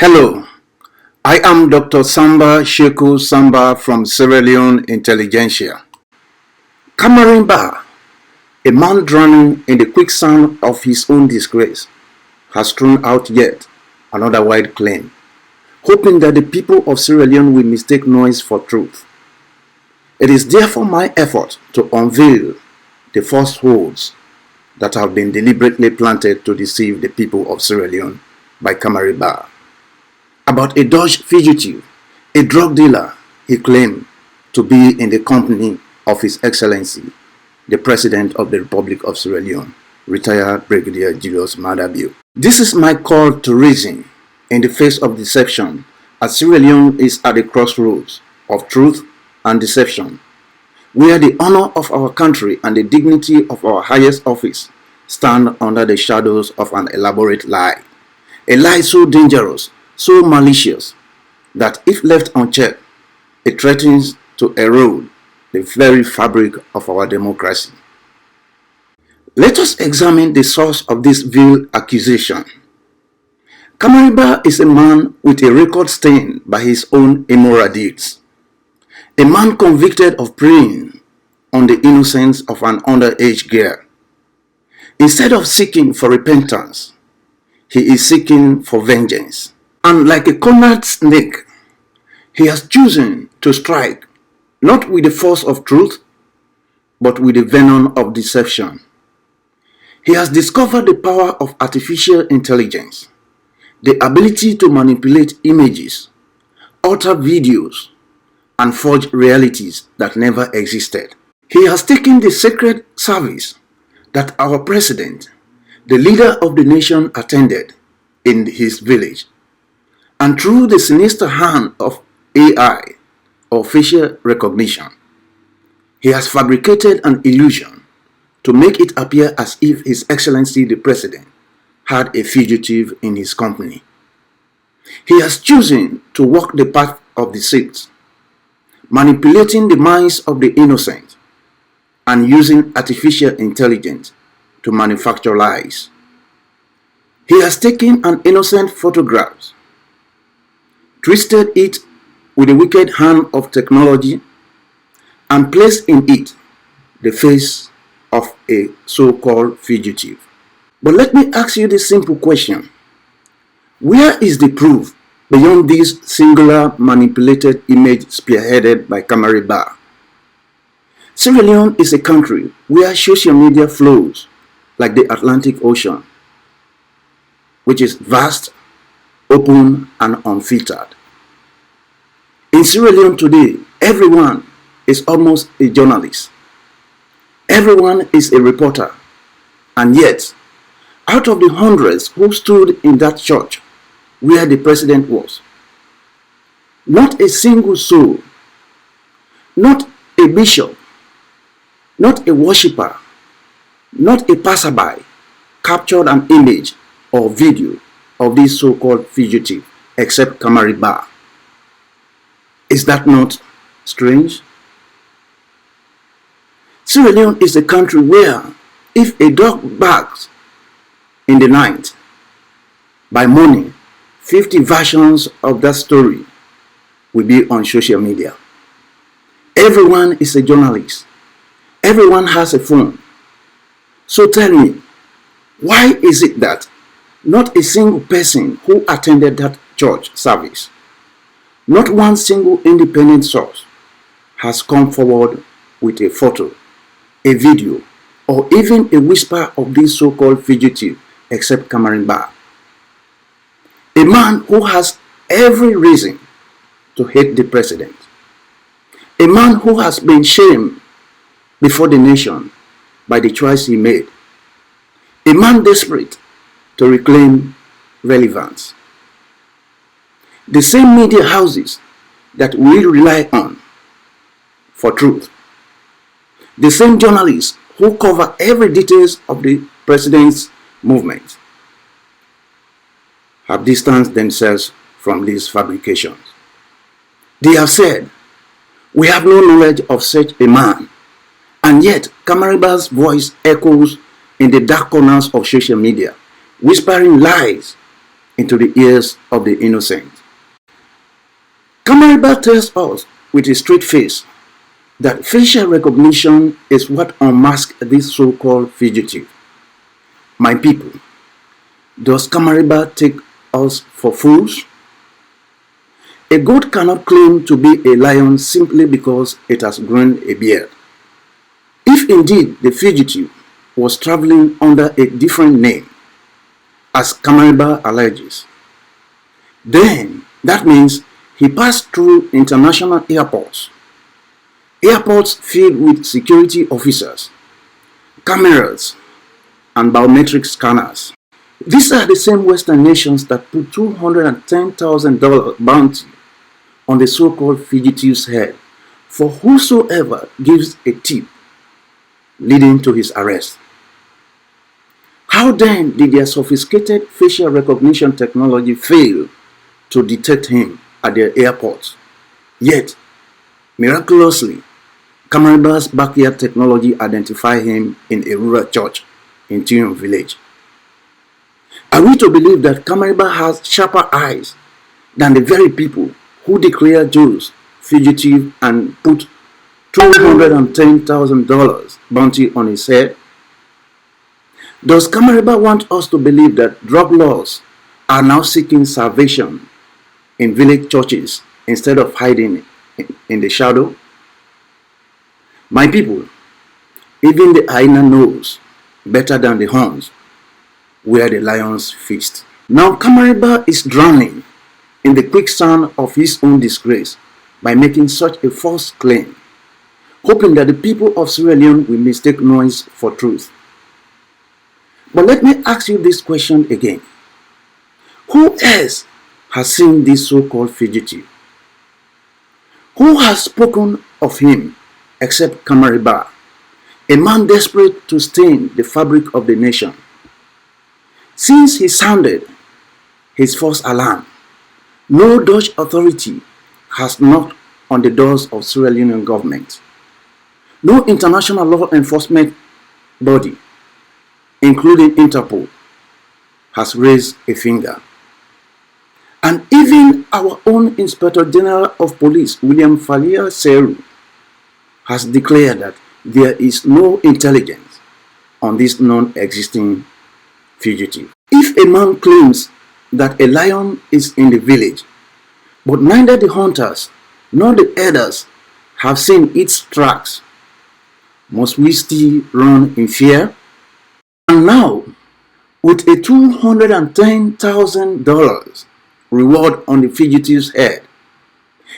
Hello, I am Dr. Samba Sheku-Samba from Sierra Leone Intelligentsia. Kamarenba, a man drowning in the quicksand of his own disgrace, has thrown out yet another wild claim, hoping that the people of Sierra Leone will mistake noise for truth. It is therefore my effort to unveil the falsehoods that have been deliberately planted to deceive the people of Sierra Leone by Kamarenba about a Dutch fugitive, a drug dealer he claimed to be in the company of His Excellency, the President of the Republic of Sierra Leone, retired Brigadier Julius Maada Bio. This is my call to reason in the face of deception, as Sierra Leone is at the crossroads of truth and deception, where the honor of our country and the dignity of our highest office stand under the shadows of an elaborate lie. A lie so dangerous, so malicious, that if left unchecked, it threatens to erode the very fabric of our democracy. Let us examine the source of this vile accusation. Kamarenba is a man with a record stained by his own immoral deeds. A man convicted of preying on the innocence of an underage girl. Instead of seeking for repentance, he is seeking for vengeance. And like a cornered snake, he has chosen to strike not with the force of truth, but with the venom of deception. He has discovered the power of artificial intelligence, the ability to manipulate images, alter videos, and forge realities that never existed. He has taken the sacred service that our president, the leader of the nation, attended in his village, and through the sinister hand of AI, or facial recognition, he has fabricated an illusion to make it appear as if His Excellency the President had a fugitive in his company. He has chosen to walk the path of deceit, manipulating the minds of the innocent and using artificial intelligence to manufacture lies. He has taken an innocent photograph, twisted it with the wicked hand of technology, and placed in it the face of a so-called fugitive. But let me ask you this simple question. Where is the proof beyond this singular manipulated image spearheaded by Kamarenba? Sierra Leone is a country where social media flows like the Atlantic Ocean, which is vast, open, and unfiltered. In Sierra Leone today, everyone is almost a journalist. Everyone is a reporter. And yet, out of the hundreds who stood in that church where the president was, not a single soul, not a bishop, not a worshipper, not a passerby captured an image or video of this so-called fugitive except Kamarenba. Is that not strange? Sierra Leone is a country where if a dog barks in the night, by morning, 50 versions of that story will be on social media. Everyone is a journalist. Everyone has a phone. So tell me, why is it that not a single person who attended that church service, not one single independent source, has come forward with a photo, a video, or even a whisper of this so-called fugitive except Kamarenba? A man who has every reason to hate the president. A man who has been shamed before the nation by the choice he made. A man desperate to reclaim relevance. The same media houses that we rely on for truth. The same journalists who cover every details of the president's movement have distanced themselves from these fabrications. They have said, we have no knowledge of such a man, and yet Kamarenba's voice echoes in the dark corners of social media, whispering lies into the ears of the innocent. Kamarenba tells us with a straight face that facial recognition is what unmasks this so-called fugitive. My people, does Kamarenba take us for fools? A goat cannot claim to be a lion simply because it has grown a beard. If indeed the fugitive was traveling under a different name, as Kamarenba alleges, then that means he passed through international airports filled with security officers, cameras, and biometric scanners. These are the same Western nations that put $210,000 bounty on the so-called fugitive's head for whosoever gives a tip leading to his arrest. How then did their sophisticated facial recognition technology fail to detect him at their airports? Yet, miraculously, Kamarenba's backyard technology identified him in a rural church in Tiun village. Are we to believe that Kamarenba has sharper eyes than the very people who declare Jews fugitive and put $210,000 bounty on his head? Does Kamarenba want us to believe that drug lords are now seeking salvation in village churches instead of hiding in the shadow? My people, even the hyena knows better than the horns where the lions feast. Now Kamarenba is drowning in the quicksand of his own disgrace by making such a false claim, hoping that the people of Sierra Leone will mistake noise for truth. But let me ask you this question again. Who else has seen this so-called fugitive? Who has spoken of him except Kamarenba, a man desperate to stain the fabric of the nation? Since he sounded his false alarm, no Dutch authority has knocked on the doors of Sierra Leonean government. No international law enforcement body, including Interpol, has raised a finger. And even our own Inspector General of Police, William Falia Seru, has declared that there is no intelligence on this non-existing fugitive. If a man claims that a lion is in the village, but neither the hunters nor the herders have seen its tracks, must we still run in fear? And now, with a $210,000 reward on the fugitive's head,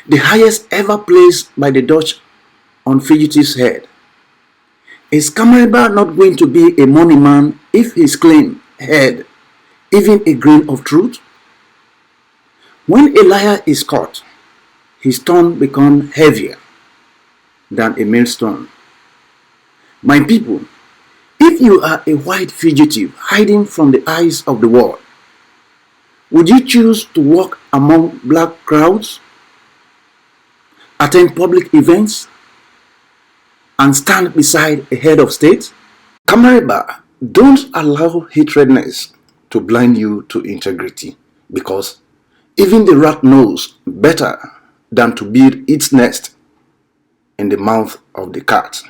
the highest ever placed by the Dutch on fugitive's head, is Kamarenba not going to be a money man if his claim had even a grain of truth? When a liar is caught, his tongue becomes heavier than a millstone. My people, if you are a white fugitive hiding from the eyes of the world, would you choose to walk among black crowds, attend public events, and stand beside a head of state? Kamarenba, don't allow hatredness to blind you to integrity, because even the rat knows better than to build its nest in the mouth of the cat.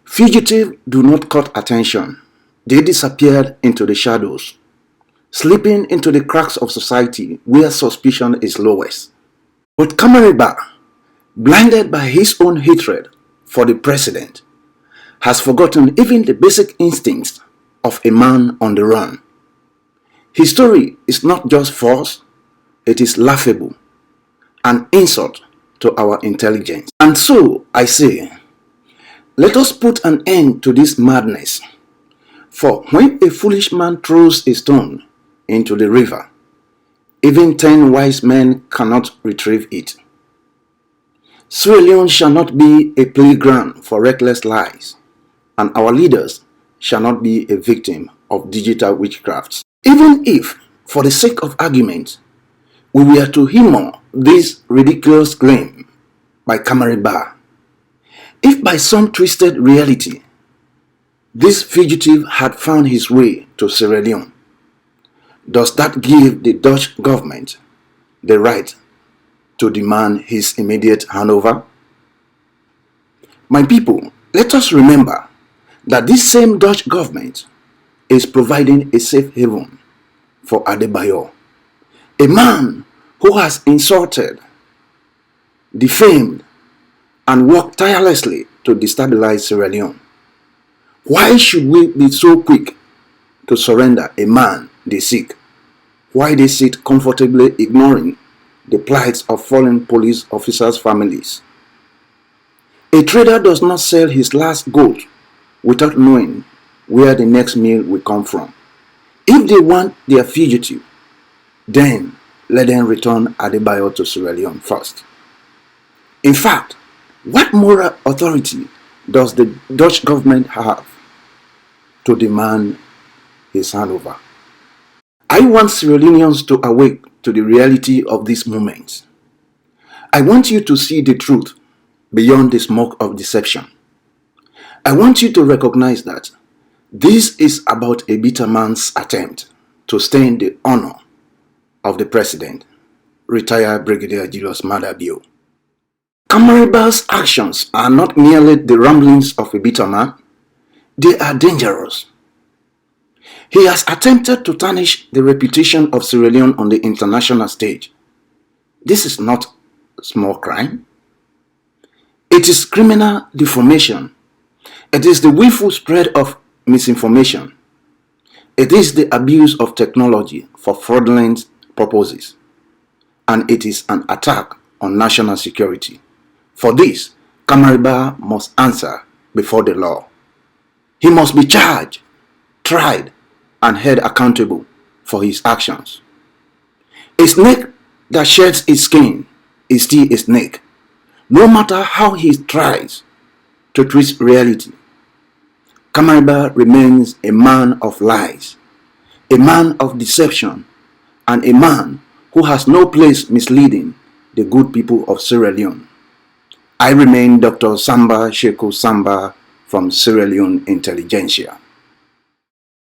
Fugitives do not court attention. They disappeared into the shadows, slipping into the cracks of society where suspicion is lowest. But Kamarenba, blinded by his own hatred for the president, has forgotten even the basic instincts of a man on the run. His story is not just false, it is laughable, an insult to our intelligence. And so I say, let us put an end to this madness. For when a foolish man throws a stone into the river, even 10 wise men cannot retrieve it. Sierra Leone shall not be a playground for reckless lies, and our leaders shall not be a victim of digital witchcrafts. Even if, for the sake of argument, we were to humor this ridiculous claim by Kamarenba, if by some twisted reality this fugitive had found his way to Sierra Leone, Does that give the Dutch government the right to demand his immediate handover? My people, let us remember that this same Dutch government is providing a safe haven for Adebayo, a man who has insulted, defamed, and worked tirelessly to destabilize Sierra Leone. Why should we be so quick to surrender a man they seek? Why they sit comfortably ignoring the plights of fallen police officers' families? A trader does not sell his last goat without knowing where the next meal will come from. If they want their fugitive, then let them return Adebayo to Sierra Leone first. In fact, what moral authority does the Dutch government have to demand his handover? I want Sierra Leoneans to awake to the reality of this moment. I want you to see the truth beyond the smoke of deception. I want you to recognize that this is about a bitter man's attempt to stain the honor of the president, retired Brigadier Julius Madabio. Kamarenba's actions are not merely the ramblings of a bitter man, they are dangerous. He has attempted to tarnish the reputation of Sierra Leone on the international stage. This is not a small crime. It is criminal defamation. It is the willful spread of misinformation. It is the abuse of technology for fraudulent purposes. And it is an attack on national security. For this, Kamarenba must answer before the law. He must be charged, tried, and held accountable for his actions. A snake that sheds its skin is still a snake, no matter how he tries to twist reality. Kamarenba remains a man of lies, a man of deception, and a man who has no place misleading the good people of Sierra Leone. I remain Dr. Samba Sheku-Samba from Sierra Leone Intelligentsia.